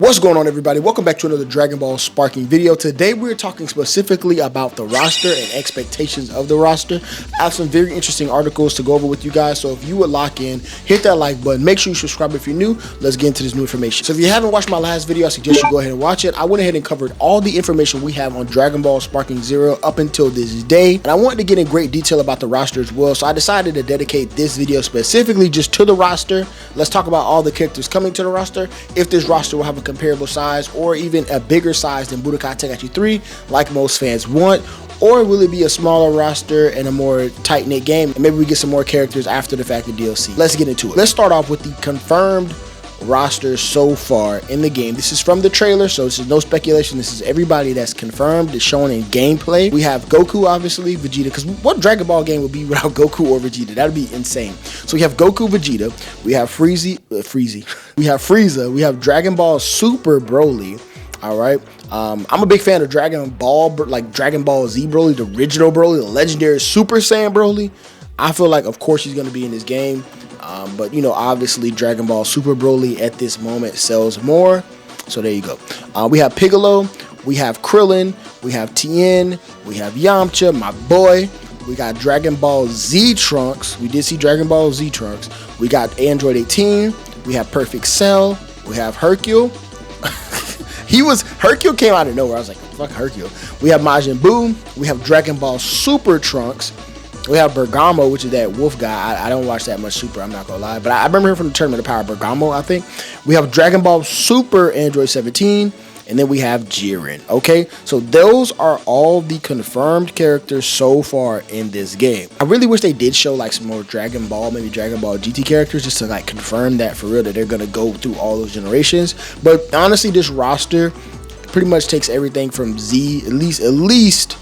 What's going on, everybody? Welcome back to another Dragon Ball Sparking video. Today we're talking specifically about the roster and expectations of the roster. I have some very interesting articles to go over with you guys, so if you would lock in, hit that like button, make sure you subscribe if you're new. Let's get into this new information. So if you haven't watched my last video, I suggest you go ahead and watch it. I went ahead and covered all the information we have on Dragon Ball Sparking Zero up until this day, and I wanted to get in great detail about the roster as well, so I decided to dedicate this video specifically just to the roster. Let's talk about all the characters coming to the roster, if this roster will have a comparable size or even a bigger size than Budokai Tenkaichi 3 like most fans want, or will it be a smaller roster and a more tight-knit game, and maybe we get some more characters after the fact of DLC. Let's get into it. Let's start off with the confirmed roster so far in the game. This is from the trailer, so this is no speculation. This is everybody that's confirmed, it's shown in gameplay. We have Goku, obviously, Vegeta, because what Dragon Ball game would be without Goku or Vegeta? That'd be insane. So we have Goku, Vegeta, we have we have Frieza, we have Dragon Ball Super Broly. All right, I'm a big fan of Dragon Ball, like Dragon Ball Z Broly, the original Broly, the legendary Super Saiyan Broly. I feel like, of course, he's going to be in this game. But, you know, obviously Dragon Ball Super Broly at this moment sells more. So there you go. We have Piccolo, we have Krillin, we have Tien, we have Yamcha, my boy. We got Dragon Ball Z Trunks. We did see Dragon Ball Z Trunks. We got Android 18. We have Perfect Cell. We have Hercule. Hercule came out of nowhere. I was like, fuck Hercule. We have Majin Buu. We have Dragon Ball Super Trunks. We have Bergamo, which is that wolf guy. I don't watch that much Super, I'm not gonna lie, but I remember him from the Tournament of Power, Bergamo, I think. We have Dragon Ball Super Android 17, and then we have Jiren. Okay, so those are all the confirmed characters so far in this game. I really wish they did show like some more Dragon Ball, maybe Dragon Ball GT characters, just to like confirm that for real that they're gonna go through all those generations. But honestly, this roster pretty much takes everything from Z, at least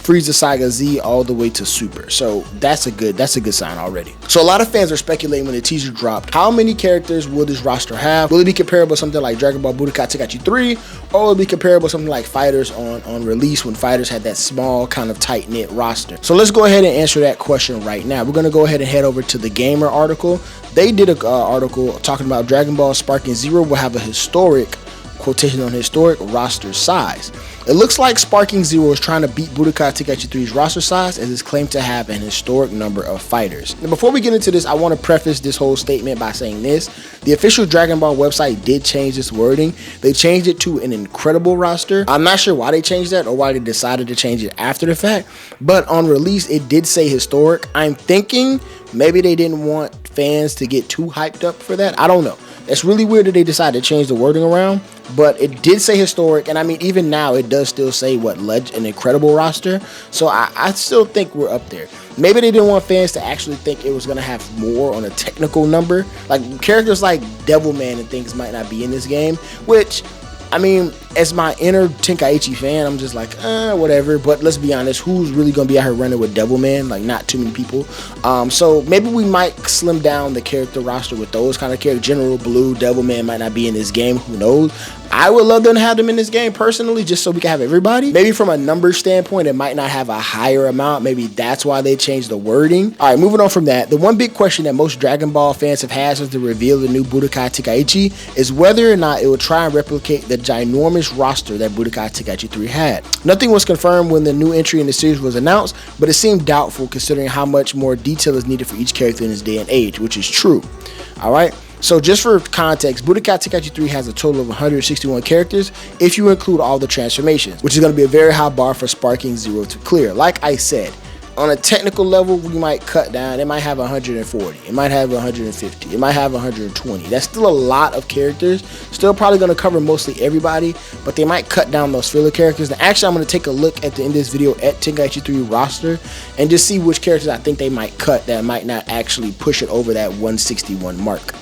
Frieza Saga Z all the way to Super. So that's a good sign already. So a lot of fans are speculating when the teaser dropped, how many characters will this roster have? Will it be comparable to something like Dragon Ball Budokai Tenkaichi 3, or will it be comparable to something like Fighters on release, when Fighters had that small kind of tight-knit roster? So let's go ahead and answer that question right now. We're going to go ahead and head over to the Gamer article. They did an article talking about Dragon Ball Sparking Zero will have a historic, quotation on historic, roster size. It looks like Sparking Zero is trying to beat Budokai Tenkaichi 3's roster size, as it's claimed to have an historic number of fighters. Now, before we get into this, I want to preface this whole statement by saying this. The official Dragon Ball website did change this wording. They changed it to an incredible roster. I'm not sure why they changed that or why they decided to change it after the fact, but on release, it did say historic. I'm thinking maybe they didn't want fans to get too hyped up for that. I don't know. It's really weird that they decided to change the wording around, but it did say historic, and I mean, even now, it does still say, an incredible roster, so I still think we're up there. Maybe they didn't want fans to actually think it was going to have more on a technical number. Like, characters like Devilman and things might not be in this game, which, I mean, as my inner Tenkaichi fan, I'm just like, whatever. But let's be honest, who's really going to be out here running with Devilman? Like, not too many people. So maybe we might slim down the character roster with those kind of characters. General Blue, Devilman might not be in this game. Who knows? I would love them to have them in this game personally, just so we can have everybody. Maybe from a number standpoint, it might not have a higher amount. Maybe that's why they changed the wording. All right, moving on from that. The one big question that most Dragon Ball fans have had since the reveal of the new Budokai Tenkaichi is whether or not it will try and replicate the ginormous roster that Budokai Tenkaichi 3 had. Nothing was confirmed when the new entry in the series was announced, but it seemed doubtful considering how much more detail is needed for each character in this day and age, which is true. All right. So just for context, Budokai Tenkaichi 3 has a total of 161 characters if you include all the transformations, which is going to be a very high bar for Sparking Zero to clear. Like I said, on a technical level, we might cut down. It might have 140. It might have 150. It might have 120. That's still a lot of characters. Still probably going to cover mostly everybody, but they might cut down those filler characters. Now, actually, I'm going to take a look at the end of this video at Tenkaichi 3 roster and just see which characters I think they might cut that might not actually push it over that 161 mark.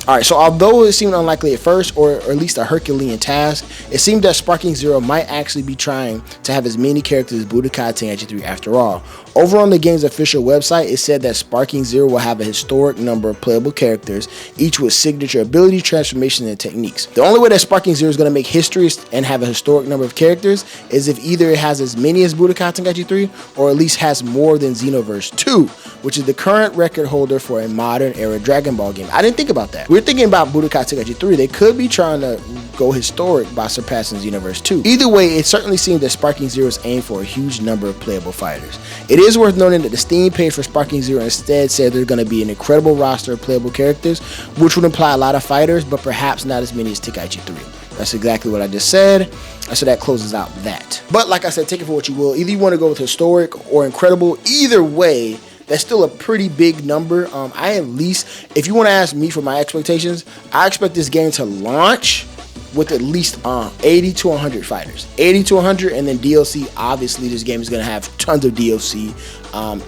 Alright, so although it seemed unlikely at first, or at least a Herculean task, it seemed that Sparking Zero might actually be trying to have as many characters as Budokai Tenkaichi 3 after all. Over on the game's official website, it said that Sparking Zero will have a historic number of playable characters, each with signature ability, transformations, and techniques. The only way that Sparking Zero is going to make history and have a historic number of characters is if either it has as many as Budokai Tenkaichi 3, or at least has more than Xenoverse 2, which is the current record holder for a modern era Dragon Ball game. I didn't think about that. we're thinking about Budokai Tenkaichi 3, they could be trying to go historic by surpassing Xenoverse 2. Either way, it certainly seems that Sparking Zero's aimed for a huge number of playable fighters. It is worth noting that the Steam page for Sparking Zero instead said there's going to be an incredible roster of playable characters, which would imply a lot of fighters, but perhaps not as many as Tenkaichi 3. That's exactly what I just said. So that closes out that. But like I said, take it for what you will. Either you want to go with historic or incredible. Either way, that's still a pretty big number. I at least, if you want to ask me for my expectations, I expect this game to launch with at least 80 to 100 fighters. 80 to 100, and then DLC. Obviously, this game is going to have tons of DLC.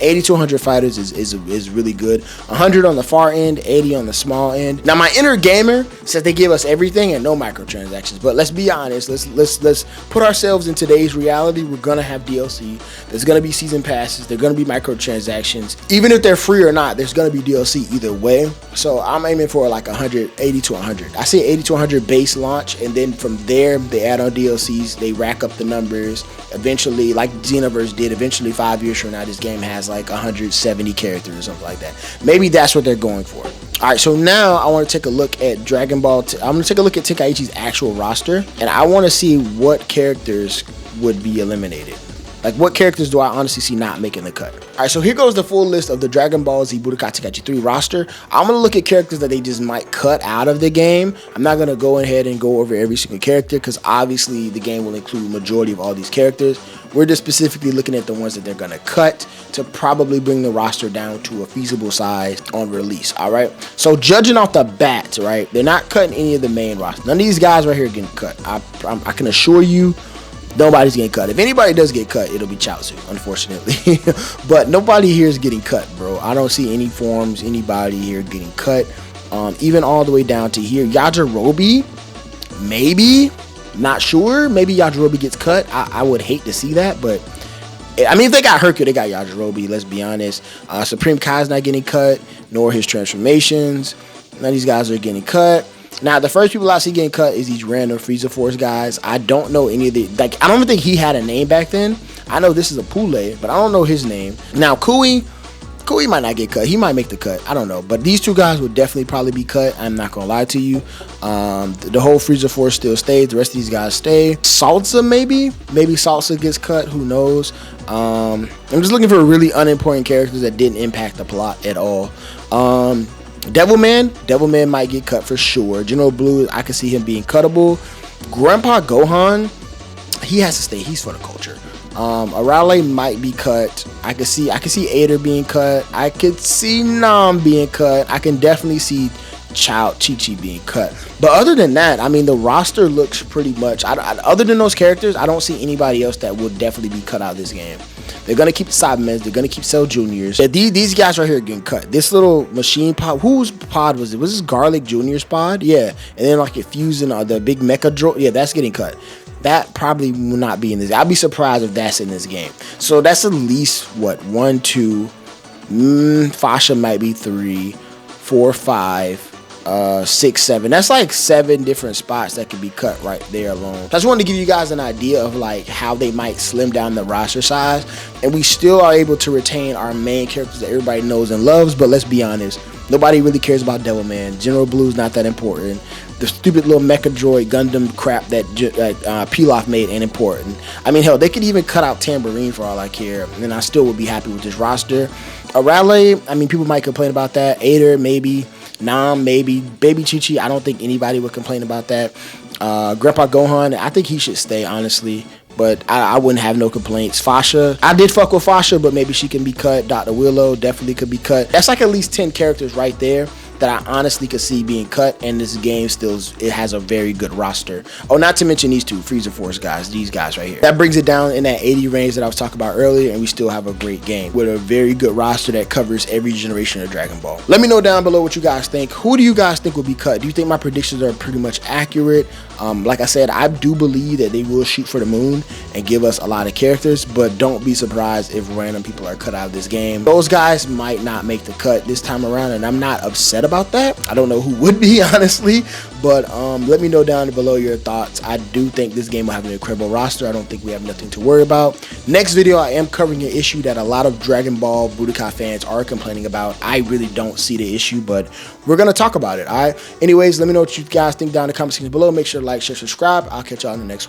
80 to 100 fighters is really good. 100 on the far end, 80 on the small end. Now, my inner gamer says they give us everything and no microtransactions. But let's be honest. Let's put ourselves in today's reality. We're gonna have DLC. There's gonna be season passes. There's gonna be microtransactions. Even if they're free or not, there's gonna be DLC either way. So I'm aiming for like 80 to 100. I say 80 to 100 base launch, and then from there they add on DLCs. They rack up the numbers. Eventually, like Xenoverse did. Eventually, 5 years from now, this game has like 170 characters or something like that. Maybe that's what they're going for. All right, so now I want to take a look at Dragon Ball. I'm going to take a look at Tenkaichi's actual roster, and I want to see what characters would be eliminated. Like, what characters do I honestly see not making the cut? All right, so here goes the full list of the Dragon Ball Z Budokai Tenkaichi 3 roster. I'm going to look at characters that they just might cut out of the game. I'm not going to go ahead and go over every single character because obviously the game will include the majority of all these characters. We're just specifically looking at the ones that they're going to cut to probably bring the roster down to a feasible size on release, all right? So judging off the bat, right, they're not cutting any of the main roster. None of these guys right here are getting cut. I can assure you, nobody's getting cut. If anybody does get cut, it'll be Chaozu, unfortunately. But nobody here is getting cut, bro. I don't see any forms, anybody here getting cut. Even all the way down to here. Yajirobe, maybe. Not sure. Maybe Yajirobe gets cut. I would hate to see that, but I mean, if they got Hercule, they got Yajirobe, let's be honest. Supreme Kai's not getting cut, nor his transformations. None of these guys are getting cut. Now, the first people I see getting cut is these random Frieza Force guys. I don't know any of the, like, I don't even think he had a name back then. I know this is a Pule, but I don't know his name. Now, Kui might not get cut. He might make the cut. I don't know. But these two guys would definitely probably be cut. I'm not going to lie to you. The whole Frieza Force still stays. The rest of these guys stay. Salsa, maybe. Maybe Salsa gets cut. Who knows? I'm just looking for really unimportant characters that didn't impact the plot at all. Devilman might get cut for sure. General Blue, I can see him being cuttable. Grandpa Gohan, he has to stay. He's for the culture. Arale might be cut. I can see Ader being cut. I could see Nam being cut. I can definitely see Chi-Chi being cut. But other than that, I mean, the roster looks pretty much, other than those characters, I don't see anybody else that would definitely be cut out of this game. They're going to keep the Cybermen. They're going to keep Cell Juniors. Yeah, these guys right here are getting cut. This little machine pod, whose pod was it? Was this Garlic Junior's pod? Yeah. And then like it fusing the big mecha droid. Yeah, that's getting cut. That probably will not be in this. I'll be surprised if that's in this game. So that's at least, what, 1, 2, Fasha might be 3, 4, 5, 6, 7. That's like 7 different spots that could be cut right there alone. I just wanted to give you guys an idea of like how they might slim down the roster size, and we still are able to retain our main characters that everybody knows and loves. But let's be honest, nobody really cares about Devilman. General Blue's not that important. The stupid little Mecha Droid Gundam crap that Pilaf made ain't important. I mean, hell, they could even cut out Tambourine for all I care, and I still would be happy with this roster. Arale, I mean, people might complain about that. Ader, maybe. Nam, maybe. Baby Chi-Chi, I don't think anybody would complain about that. Grandpa Gohan, I think he should stay, honestly. But I wouldn't have no complaints. Fasha, I did fuck with Fasha, but maybe she can be cut. Dr. Willow definitely could be cut. That's like at least 10 characters right there that I honestly could see being cut, and this game still, it has a very good roster. Oh, not to mention these two Frieza Force guys, these guys right here. That brings it down in that 80 range that I was talking about earlier, and we still have a great game with a very good roster that covers every generation of Dragon Ball. Let me know down below what you guys think. Who do you guys think will be cut? Do you think my predictions are pretty much accurate? Like I said, I do believe that they will shoot for the moon and give us a lot of characters, but don't be surprised if random people are cut out of this game. Those guys might not make the cut this time around, and I'm not upset about that. I don't know who would be, honestly, But let me know down below your thoughts. I do think this game will have an incredible roster. I don't think we have nothing to worry about. Next video, I am covering an issue that a lot of Dragon Ball Budokai fans are complaining about. I really don't see the issue, but we're going to talk about it. All right. Anyways, let me know what you guys think down in the comment section below. Make sure to like, share, subscribe. I'll catch y'all in the next one.